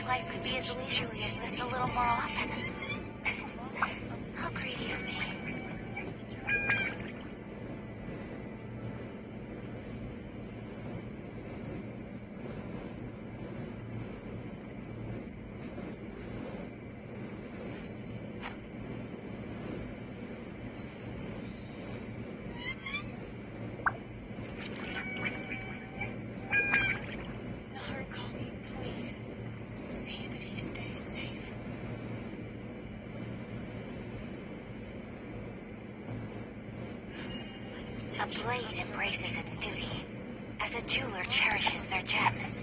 wish life could be as leisurely as this a little more often. How greedy of me. A blade embraces its duty, as a jeweler cherishes their gems.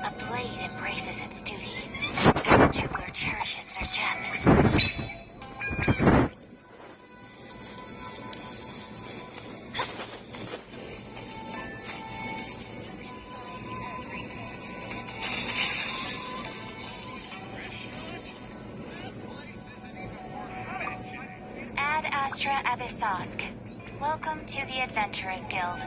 A blade embraces its duty, as a jeweler cherishes their gems. Ad Astra Abyssosk. Welcome to the Adventurers Guild.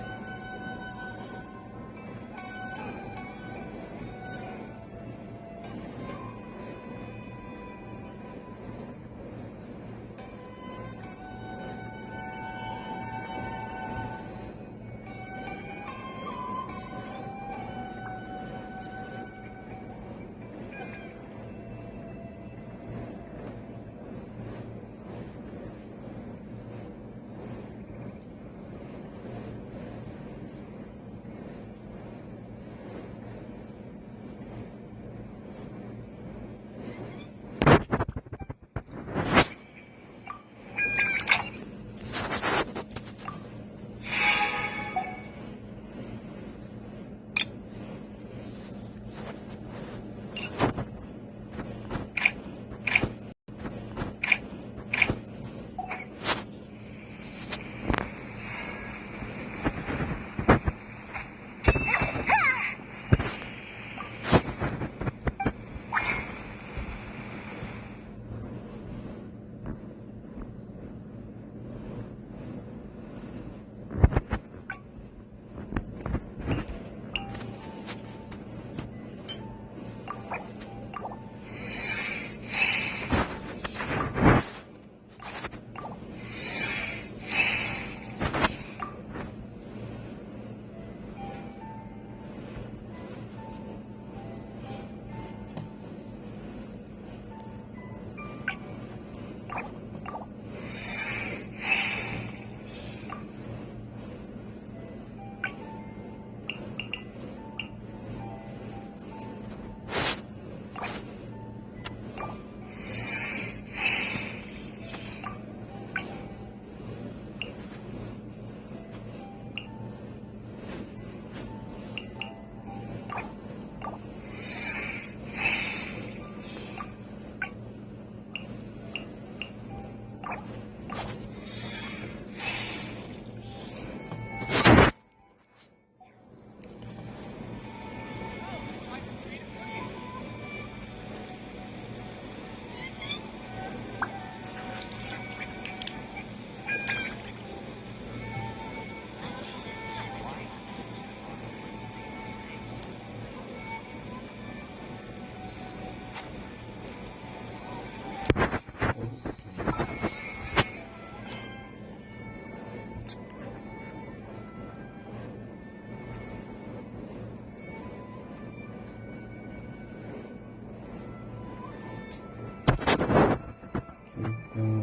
Story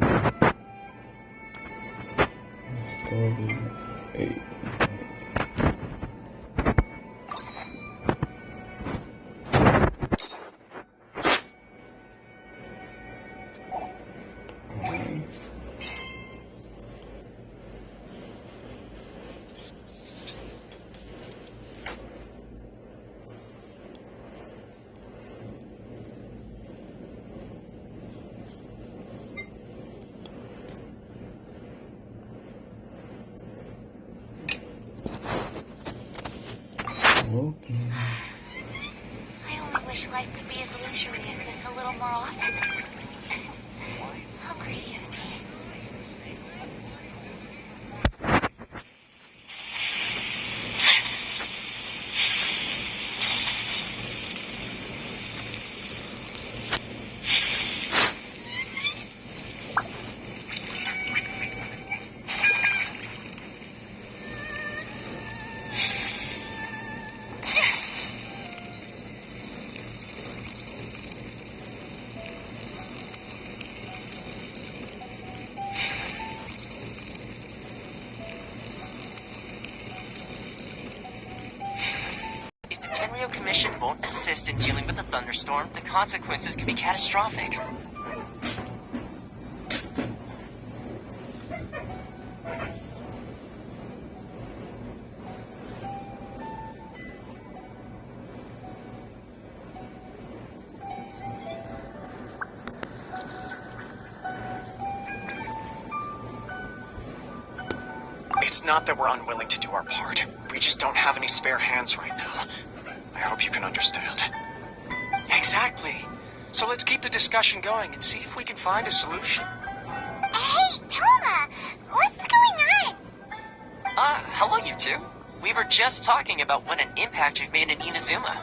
8. Okay. I only wish life could be as leisurely as this a little more often. How greedy of me. If the Tenryo Commission won't assist in dealing with the thunderstorm, the consequences could be catastrophic. It's not that we're unwilling to do our part. We just don't have any spare hands right now. I hope you can understand. Exactly. So let's keep the discussion going and see if we can find a solution. Hey, Toma! What's going on? Hello you two. We were just talking about what an impact you've made in Inazuma.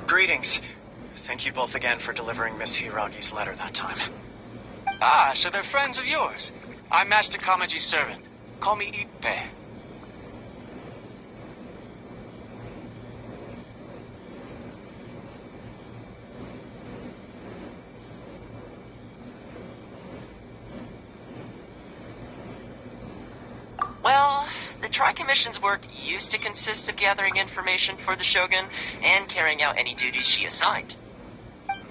Greetings. Thank you both again for delivering Miss Hiragi's letter that time. Ah, so they're friends of yours. I'm Master Kamaji's servant. Call me Ippei. Well, the Tri-Commission's work used to consist of gathering information for the Shogun and carrying out any duties she assigned.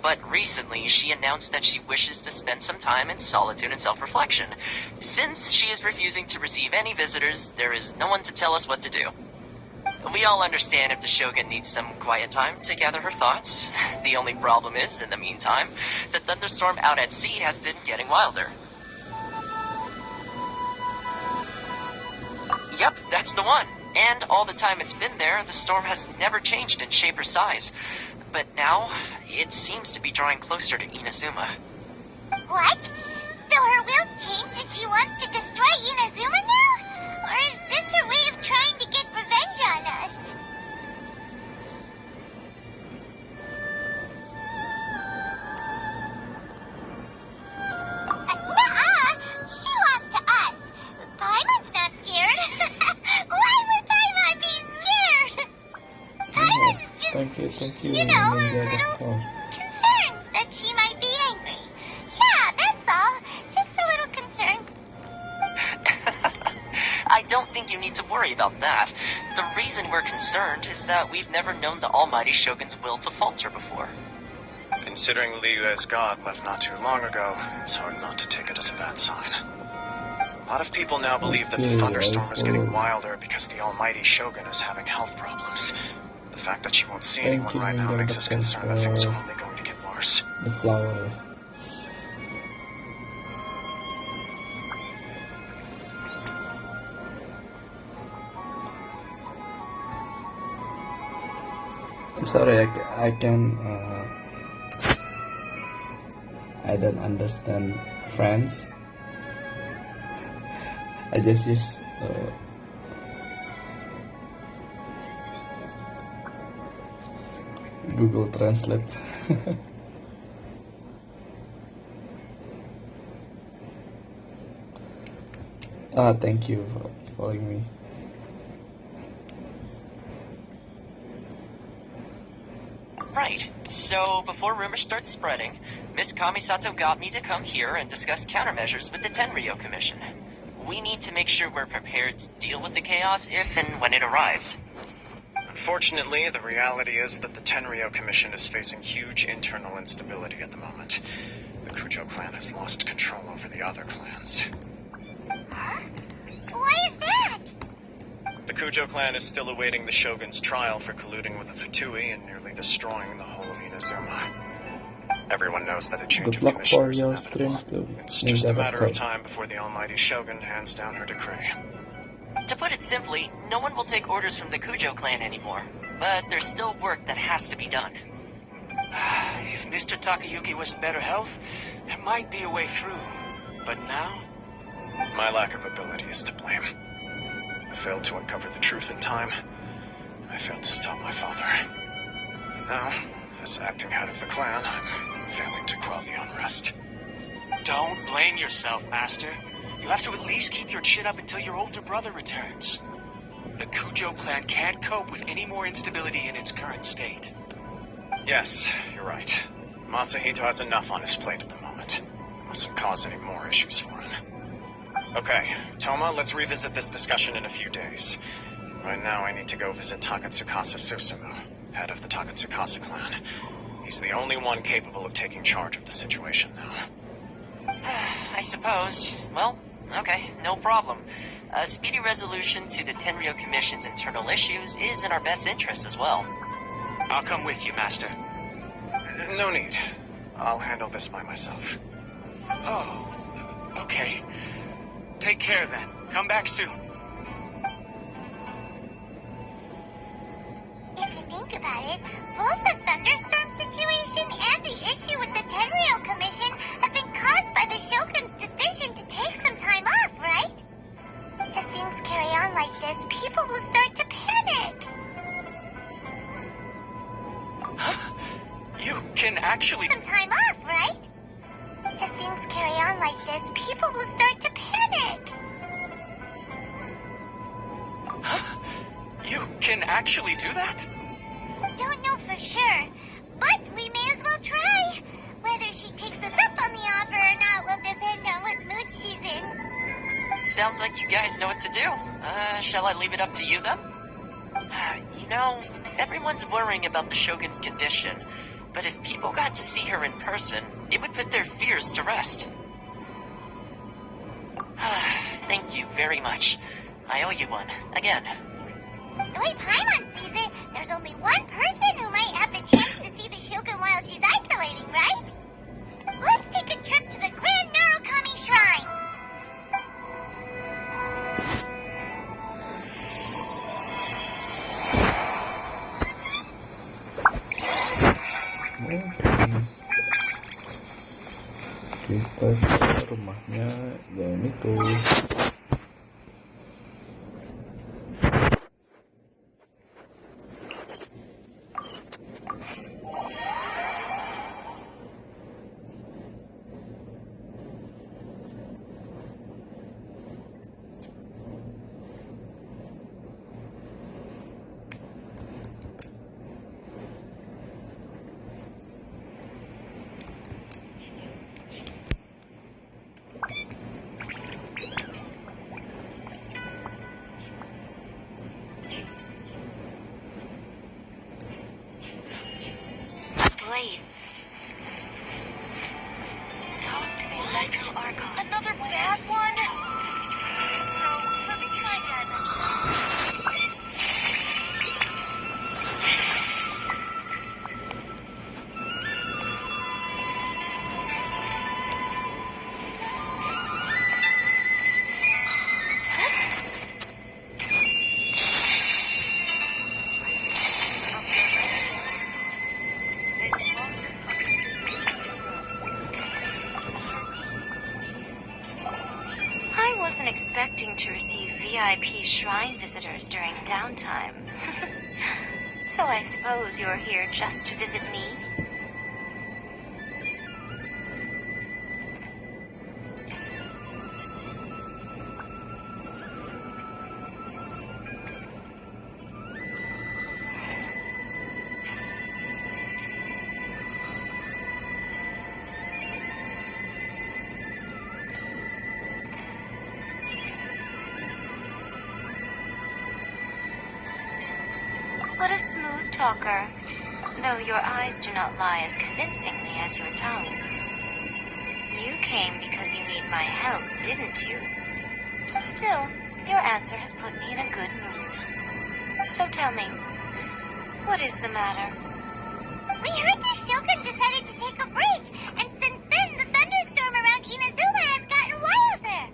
But recently, she announced that she wishes to spend some time in solitude and self-reflection. Since she is refusing to receive any visitors, there is no one to tell us what to do. We all understand if the Shogun needs some quiet time to gather her thoughts. The only problem is, in the meantime, the thunderstorm out at sea has been getting wilder. Yep, that's the one. And all the time it's been there, the storm has never changed in shape or size. But now, it seems to be drawing closer to Inazuma. What? So her will's changed and she wants to destroy Inazuma now? Or is this her way of trying to get revenge on us? Nuh-uh! She lost to us. Paimon's not scared. Why would Paimon be scared? Paimon's just, Thank you, you know, a little concerned that she might be angry. Yeah, that's all. Just a little concerned. I don't think you need to worry about that. The reason we're concerned is that we've never known the Almighty Shogun's will to falter before. Considering Liyue's god left not too long ago, it's hard not to take it as a bad sign. A lot of people now believe that the thunderstorm is getting wilder because the Almighty Shogun is having health problems. The fact that she won't see anyone right now makes us concerned that things are only going to get worse. The flower. I'm sorry, I don't understand French. I just use Google Translate. Thank you for following me. Right. So, before rumors start spreading, Miss Kamisato got me to come here and discuss countermeasures with the Tenryo Commission. We need to make sure we're prepared to deal with the chaos if and when it arrives. Unfortunately, the reality is that the Tenryo Commission is facing huge internal instability at the moment. The Kujo clan has lost control over the other clans. Huh? Why is that? The Kujo clan is still awaiting the Shogun's trial for colluding with the Fatui and nearly destroying the whole of Inazuma. Everyone knows that a change of Good luck commission for is your inevitable. stream too. It's just a matter of time before the almighty Shogun hands down her decree. To put it simply, no one will take orders from the Kujo clan anymore. But there's still work that has to be done. If Mr. Takayuki was in better health, there might be a way through. But now? My lack of ability is to blame. I failed to uncover the truth in time. I failed to stop my father. Now, as acting head of the clan, I'm failing to quell the unrest. Don't blame yourself, Master. You have to at least keep your chin up until your older brother returns. The Kujo clan can't cope with any more instability in its current state. Yes, you're right. Masahito has enough on his plate at the moment. Mustn't cause any more issues for him. Okay, Toma, let's revisit this discussion in a few days. Right now, I need to go visit Takatsukasa Susumu, head of the Takatsukasa clan. He's the only one capable of taking charge of the situation now. I suppose. Well, okay, no problem. A speedy resolution to the Tenryo Commission's internal issues is in our best interest as well. I'll come with you, Master. No need. I'll handle this by myself. Oh, okay. Take care then. Come back soon. If you think about it, both the thunderstorm situation and the issue with the Tenryo Commission have been caused by the Shogun's decision to take some time off, right? If things carry on like this, people will start to panic. You can actually... Some time off, right? If things carry on like this, people will start to panic. You can actually do that? Don't know for sure, but we may as well try. Whether she takes us up on the offer or not will depend on what mood she's in. Sounds like you guys know what to do. Shall I leave it up to you then? You know, everyone's worrying about the Shogun's condition, but if people got to see her in person, it would put their fears to rest. Thank you very much. I owe you one, again. The way Paimon sees it, there's only one person who might have the chance to see the Shogun while she's isolating, right? Let's take a trip to the Grand Narukami Shrine. Kita ke rumahnya yang itu. Blade. Talk to the Electro Archon. Another bad one? No, let me try again. wasn't expecting to receive VIP shrine visitors during downtime. So I suppose you're here just to visit me? What a smooth talker, though your eyes do not lie as convincingly as your tongue. You came because you need my help, didn't you? Still, your answer has put me in a good mood. So tell me, what is the matter? We heard the Shogun decided to take a break, and since then the thunderstorm around Inazuma has gotten wilder.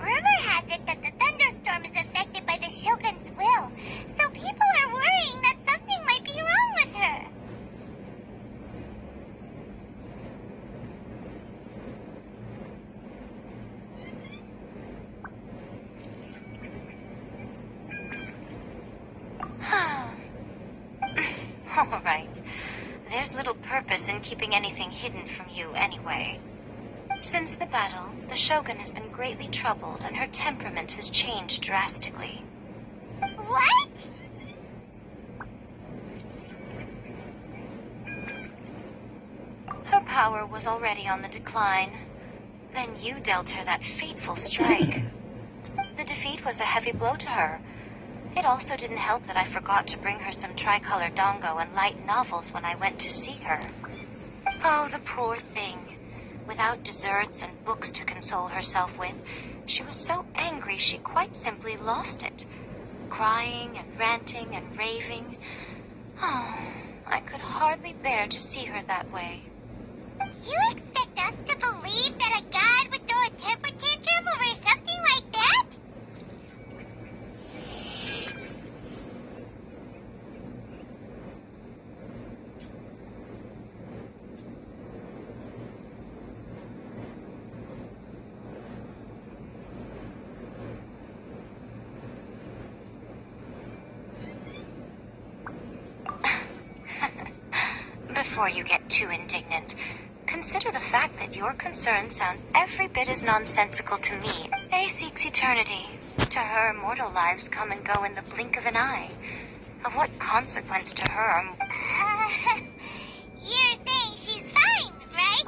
Rumor has it that the thunderstorm is affected by the Shogun's will, so people are worrying that something might be wrong with her. All right. There's little purpose in keeping anything hidden from you anyway. Since the battle, the Shogun has been greatly troubled and her temperament has changed drastically. What? Her power was already on the decline. Then you dealt her that fateful strike. The defeat was a heavy blow to her. It also didn't help that I forgot to bring her some tricolor dongo and light novels when I went to see her. Oh, the poor thing. Without desserts and books to console herself with, she was so angry she quite simply lost it. Crying and ranting and raving. Oh, I could hardly bear to see her that way. You expect us to believe that a god would throw a temper tantrum over something like that? Before you get too indignant, consider the fact that your concerns sound every bit as nonsensical to me. A seeks eternity. To her, mortal lives come and go in the blink of an eye. Of what consequence to her? You're saying she's fine, right?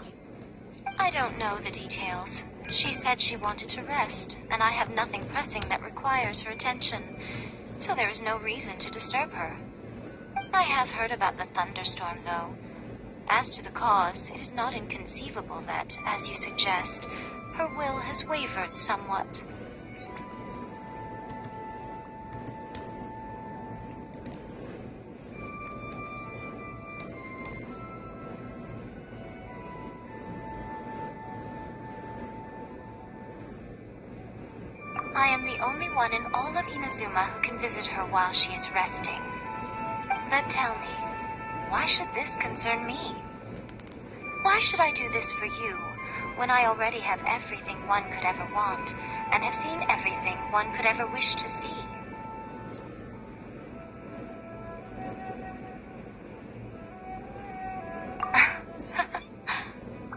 I don't know the details. She said she wanted to rest, and I have nothing pressing that requires her attention. So there is no reason to disturb her. I have heard about the thunderstorm, though. As to the cause, it is not inconceivable that, as you suggest, her will has wavered somewhat. I am the only one in all of Inazuma who can visit her while she is resting. But tell me, why should this concern me? Why should I do this for you, when I already have everything one could ever want, and have seen everything one could ever wish to see?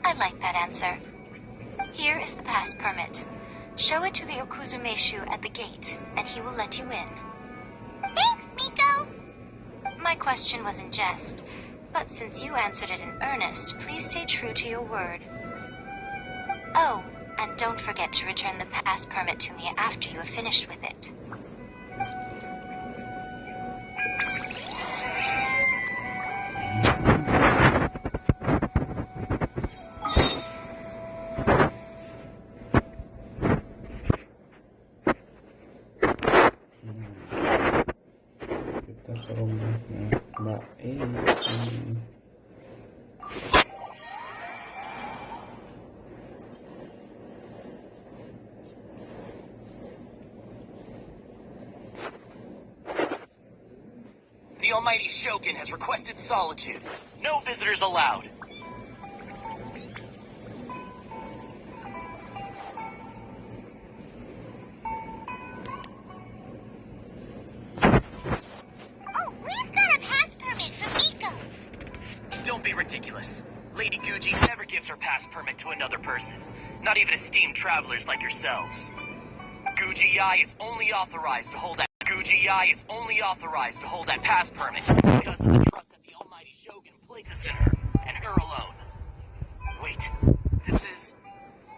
I like that answer. Here is the pass permit. Show it to the Okuzumeshu at the gate, and he will let you in. Thanks, Miko! My question was in jest, but since you answered it in earnest, please stay true to your word. Oh, and don't forget to return the pass permit to me after you have finished with it. Kita ke rumahnya Mbak Eci. The almighty Shogun has requested solitude. No visitors allowed. Guji never gives her pass permit to another person, not even esteemed travelers like yourselves. Guji is only authorized to hold that. Guji is only authorized to hold that pass permit because of the trust that the Almighty Shogun places in her, and her alone. Wait, this is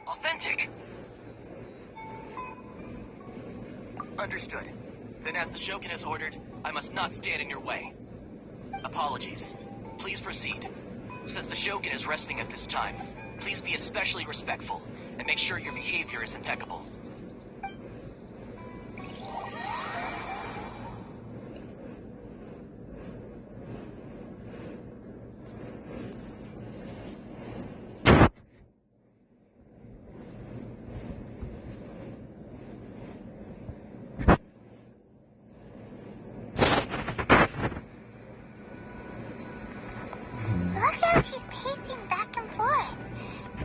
authentic. Understood. Then as the Shogun has ordered, I must not stand in your way. Apologies. Please proceed. Since the Shogun is resting at this time, please be especially respectful, and make sure your behavior is impeccable. Look how she's pacing back and forth.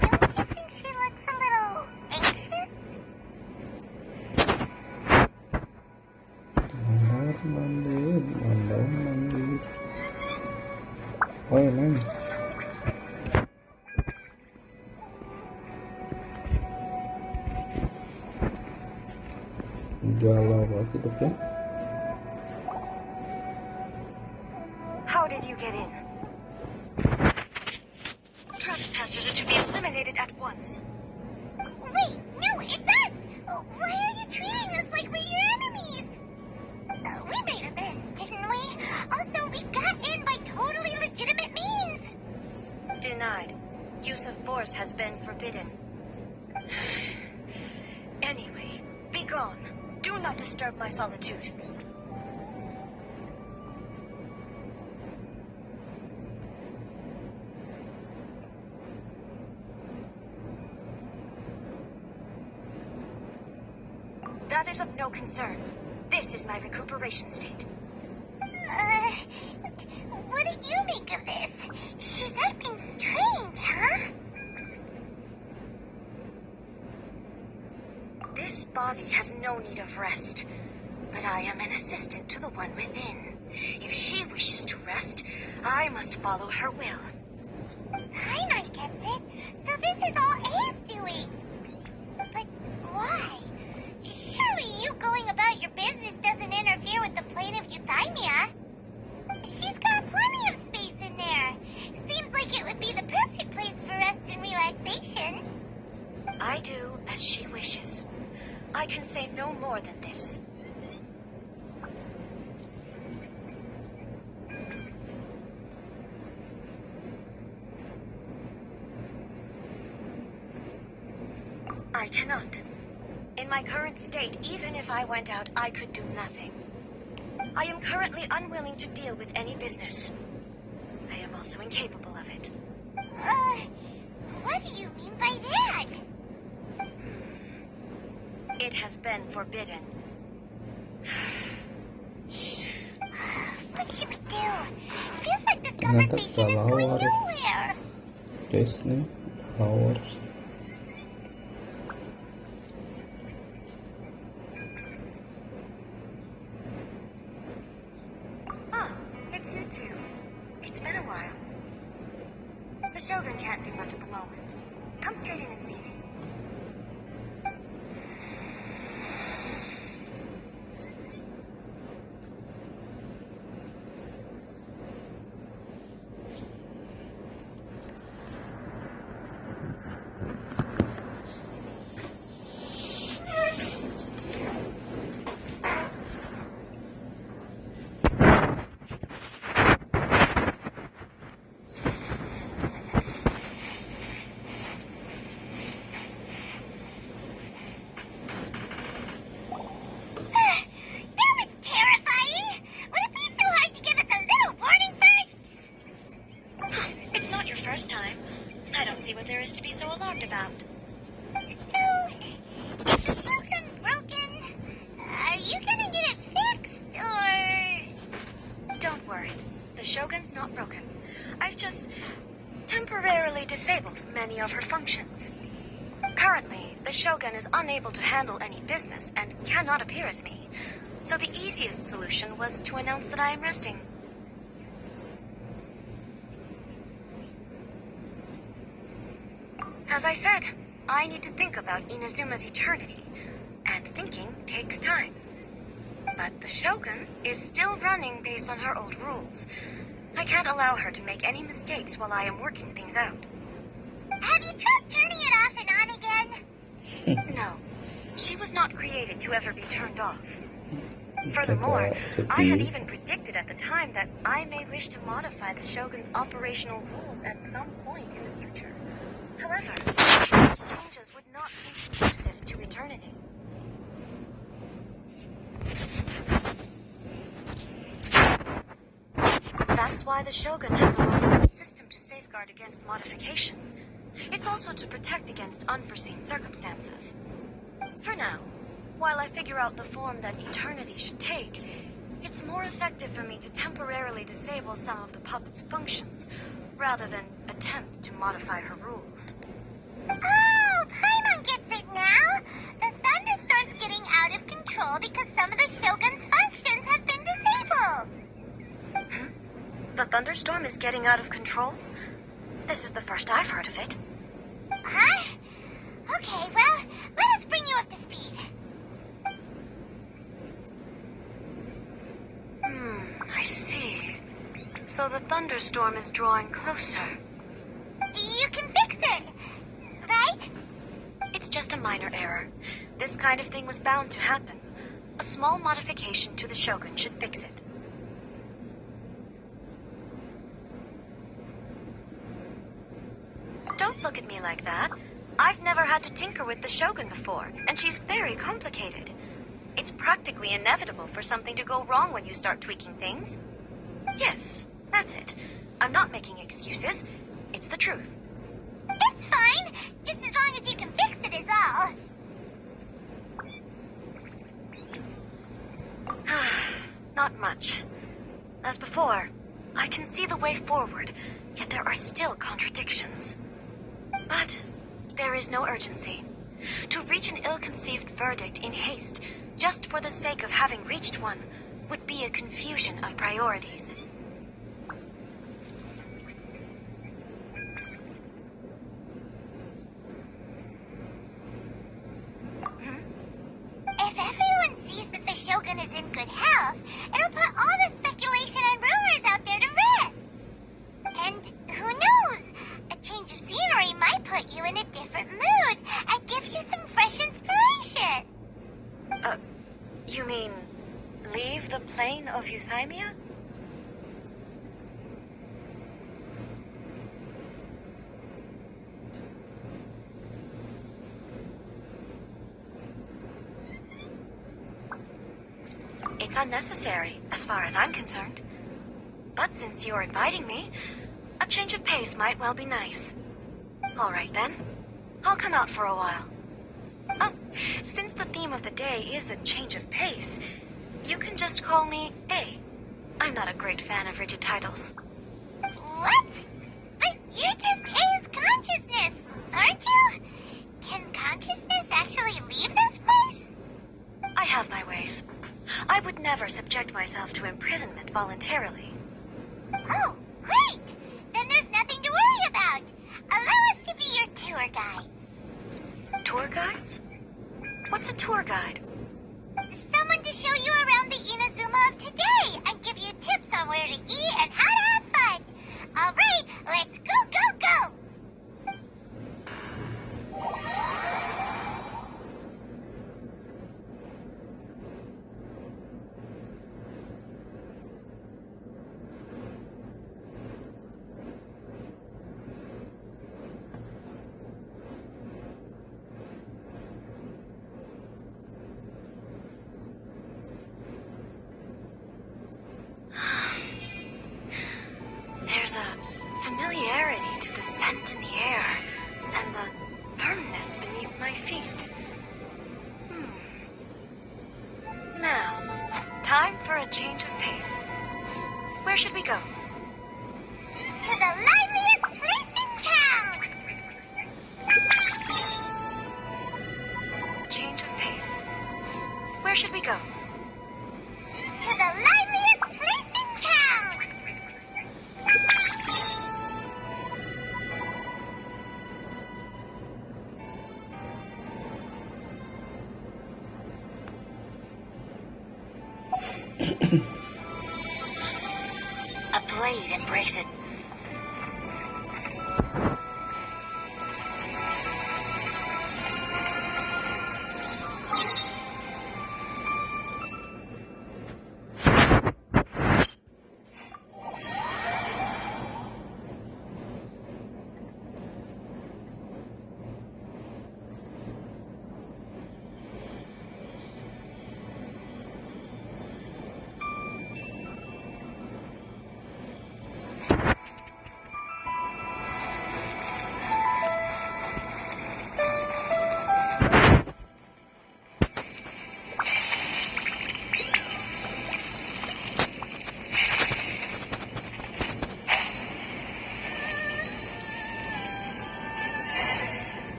Don't you think she looks a little anxious? Mandir. Oi, Neng. Galau banget hidupnya. How did you get in? Trespassers are to be eliminated at once. Wait, no, it's us! Why are you treating us like we're your enemies? We made amends, didn't we? Also, we got in by totally legitimate means. Denied. Use of force has been forbidden. Anyway, be gone. Do not disturb my solitude. That is of no concern. This is my recuperation state. What do you make of this? She's acting strange, huh? This body has no need of rest, but I am an assistant to the one within. If she wishes to rest, I must follow her will. Paimon gets it. So this is all A's doing. But why? Surely you going about your business doesn't interfere with the plane of Euthymia. She's got plenty of space in there. Seems like it would be the perfect place for rest and relaxation. I do as she wishes. I can say no more than this. I cannot. In my current state, even if I went out, I could do nothing. I am currently unwilling to deal with any business. I am also incapable of it. What do you mean by that? It has been forbidden. What should we do? Feels like this Ternyata conversation is going kelawar. nowhere. Guys nih, flowers. Ah, it's you two. It's been a while. The Shogun can't do much at the moment. Come straight in and see me. That was terrifying. Would it be so hard to give us a little warning first? It's not your first time. I don't see what there is to be so alarmed about. So, if the Shogun's broken, are you gonna get it fixed, or... Don't worry. The Shogun's not broken. I've just temporarily disabled many of her functions. Currently, the Shogun is unable to handle any business and cannot appear as me. So the easiest solution was to announce that I am resting. As I said, I need to think about Inazuma's eternity, and thinking takes time. But the Shogun is still running based on her old rules. I can't allow her to make any mistakes while I am working things out. Have you tried turning it off and on again? No, she was not created to ever be turned off. Furthermore, I had even predicted at the time that I may wish to modify the Shogun's operational rules at some point in the future. However, such changes would not be conducive to eternity. That's why the Shogun has a robust system to safeguard against modification. It's also to protect against unforeseen circumstances. For now, while I figure out the form that eternity should take, it's more effective for me to temporarily disable some of the puppet's functions, rather than attempt to modify her rules. Oh, Paimon gets it now! The thunderstorm's getting out of control because some of the Shogun's functions have been disabled. The thunderstorm is getting out of control? This is the first I've heard of it. Huh? Okay, well, let us bring you up to speed. I see. So the thunderstorm is drawing closer. You can fix it, right? It's just a minor error. This kind of thing was bound to happen. A small modification to the Shogun should fix it. Don't look at me like that. I've never had to tinker with the Shogun before, and she's very complicated. It's practically inevitable for something to go wrong when you start tweaking things. Yes, that's it. I'm not making excuses. It's the truth. It's fine, just as long as you can fix it is all. Not much. As before, I can see the way forward, yet there are still contradictions. But there is no urgency. To reach an ill-conceived verdict in haste, just for the sake of having reached one, would be a confusion of priorities. If everyone sees that the Shogun is in good health, it'll put all the speculation and rumors out there to rest. And who knows? A change of scenery might put you in a different mood and give you some fresh inspiration. You mean, leave the plane of euthymia? It's unnecessary, as far as I'm concerned. But since you're inviting me, a change of pace might well be nice. All right, then. I'll come out for a while. Oh, since the theme of the day is a change of pace, you can just call me A. I'm not a great fan of rigid titles. What? But you're just A's consciousness, aren't you? Can consciousness actually leave this place? I have my ways. I would never subject myself to imprisonment voluntarily. Oh, great! Then there's nothing to worry about. Allow us to be your tour guides. Tour guides? What's a tour guide? Someone to show you around the Inazuma of today and give you tips on where to eat and how to have fun. All right, let's go, go, go! There's a familiarity to the scent in the air and the firmness beneath my feet. Now, time for a change of pace. Where should we go? To the liveliest place in town! Change of pace. Where should we go? To the liveliest place in town! A blade embrace it.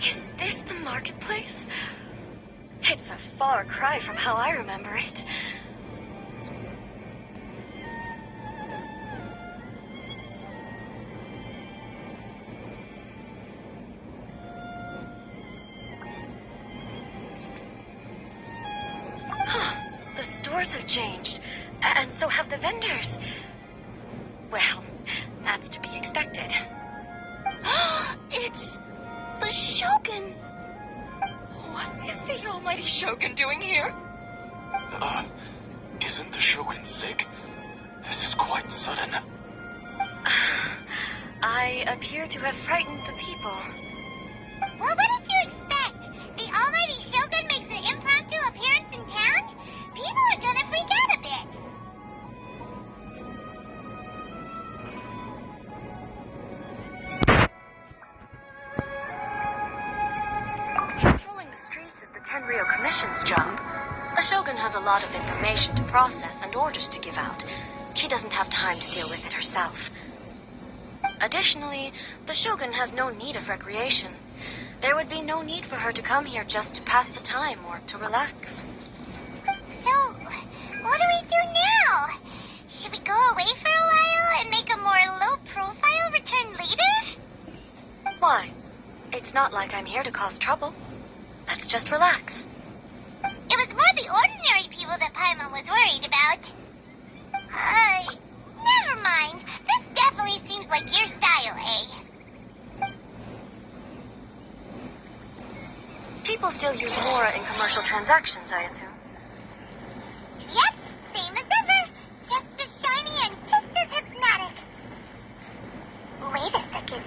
Is this the marketplace? It's a far cry from how I remember it. The stores have changed, and so have the vendors. Well, that's to be expected. It's the Shogun! What is the almighty Shogun doing here? Isn't the Shogun sick? This is quite sudden. I appear to have frightened the people. Well, what did you expect? The almighty Shogun makes an impromptu appearance in town? People are gonna freak out a bit. Patrolling the streets is the Tenryou Commission's job. The Shogun has a lot of information to process and orders to give out. She doesn't have time to deal with it herself. Additionally, the Shogun has no need of recreation. There would be no need for her to come here just to pass the time or to relax. So, what do we do now? Should we go away for a while and make a more low-profile return later? Why? It's not like I'm here to cause trouble. Let's just relax. It was more the ordinary people that Paimon was worried about. Never mind. This definitely seems like your style, eh? People still use Mora in commercial transactions, I assume. Yep, same as ever. Just as shiny and just as hypnotic. Wait a second.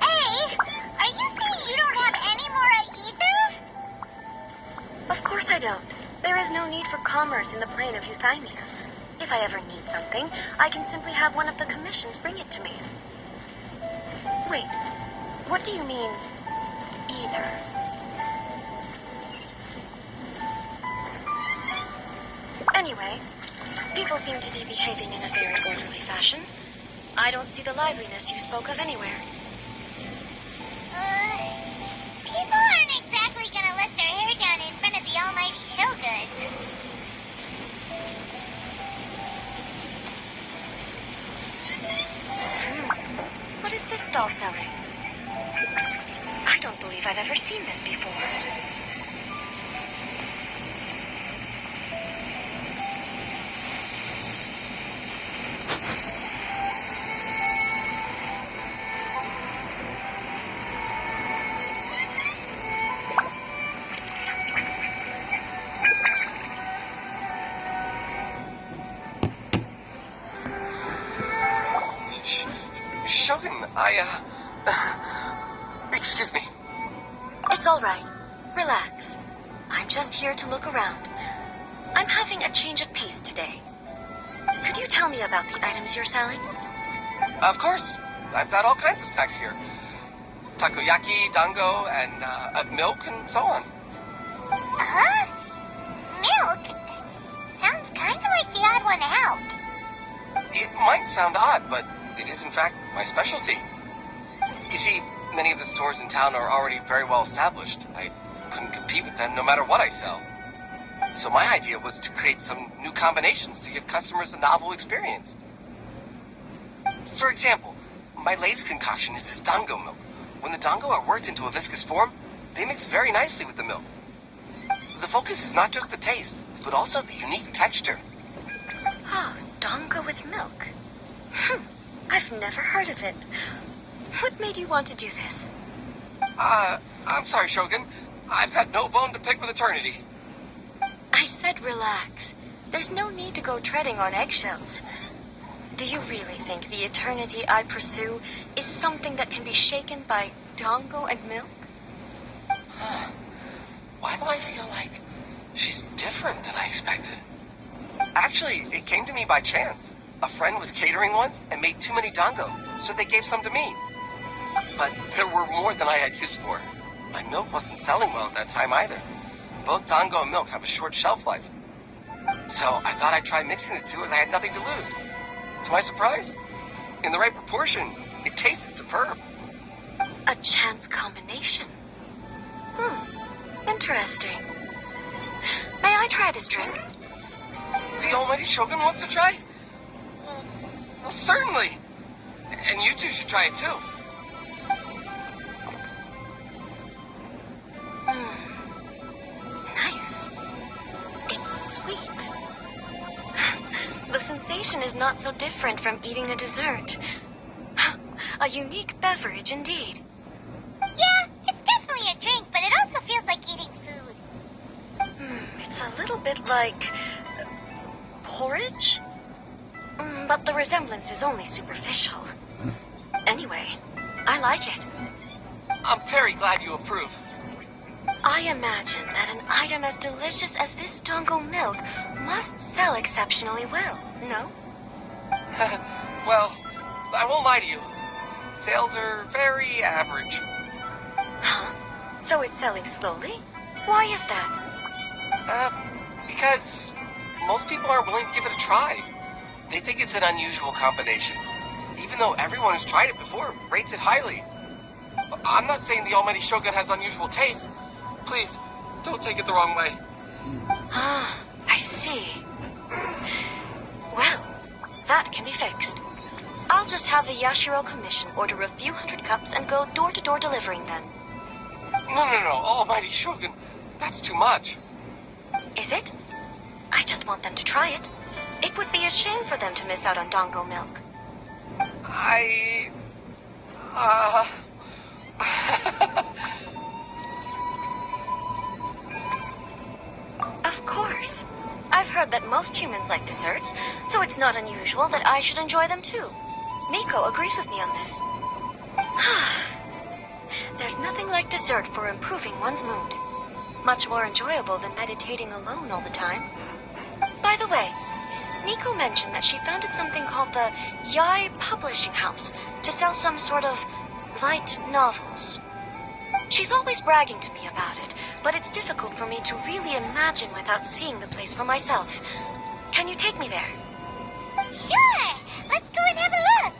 Hey, are you saying you don't have any Mora either? Of course I don't. There is no need for commerce in the plane of Euthymia. If I ever need something, I can simply have one of the commissions bring it to me. Wait, what do you mean, either? Anyway, people seem to be behaving in a very orderly fashion. I don't see the liveliness you spoke of anywhere. People aren't exactly gonna let their hair down in front of the almighty Shogun. What is this stall selling? I don't believe I've ever seen this before. Shogun, excuse me. It's all right. Relax. I'm just here to look around. I'm having a change of pace today. Could you tell me about the items you're selling? Of course. I've got all kinds of snacks here. Takoyaki, dango, and milk and so on. Huh? Milk? Sounds kind of like the odd one out. It might sound odd, but it is in fact my specialty. You see, many of the stores in town are already very well established. I couldn't compete with them no matter what I sell. So my idea was to create some new combinations to give customers a novel experience. For example, my latest concoction is this dango milk. When the dango are worked into a viscous form, they mix very nicely with the milk. The focus is not just the taste, but also the unique texture. Oh, dango with milk. I've never heard of it. What made you want to do this? I'm sorry, Shogun. I've got no bone to pick with eternity. I said relax. There's no need to go treading on eggshells. Do you really think the eternity I pursue is something that can be shaken by dango and milk? Why do I feel like she's different than I expected? Actually, it came to me by chance. A friend was catering once and made too many dango, so they gave some to me. But there were more than I had use for. My milk wasn't selling well at that time either. Both dango and milk have a short shelf life. So I thought I'd try mixing the two as I had nothing to lose. To my surprise, in the right proportion, it tasted superb. A chance combination. Interesting. May I try this drink? The almighty Shogun wants to try? Well, certainly. And you two should try it too. Nice. It's sweet. The sensation is not so different from eating a dessert. A unique beverage indeed. Yeah, it's definitely a drink, but it also feels like eating food. It's a little bit like porridge? But the resemblance is only superficial. Anyway, I like it. I'm very glad you approve. I imagine that an item as delicious as this dango milk must sell exceptionally well, no? Well, I won't lie to you. Sales are very average. Huh? So it's selling slowly? Why is that? Because most people aren't willing to give it a try. They think it's an unusual combination. Even though everyone who's tried it before rates it highly. I'm not saying the almighty Shogun has unusual taste. Please, don't take it the wrong way. I see. Well, that can be fixed. I'll just have the Yashiro Commission order a few hundred cups and go door-to-door delivering them. No, almighty Shogun. That's too much. Is it? I just want them to try it. It would be a shame for them to miss out on dango milk. Of course. I've heard that most humans like desserts, so it's not unusual that I should enjoy them too. Miko agrees with me on this. There's nothing like dessert for improving one's mood. Much more enjoyable than meditating alone all the time. By the way, Miko mentioned that she founded something called the Yai Publishing House to sell some sort of light novels. She's always bragging to me about it, but it's difficult for me to really imagine without seeing the place for myself. Can you take me there? Sure! Let's go and have a look!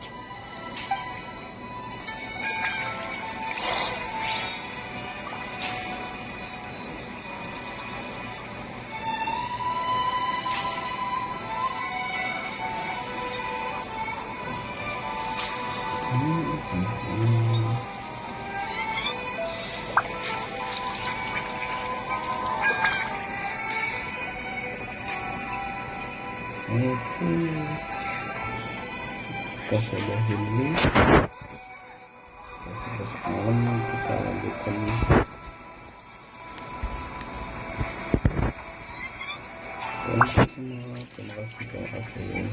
Kita sudah dulu. Besok malam kita lanjutkan. Terima kasih semua. Terima kasih.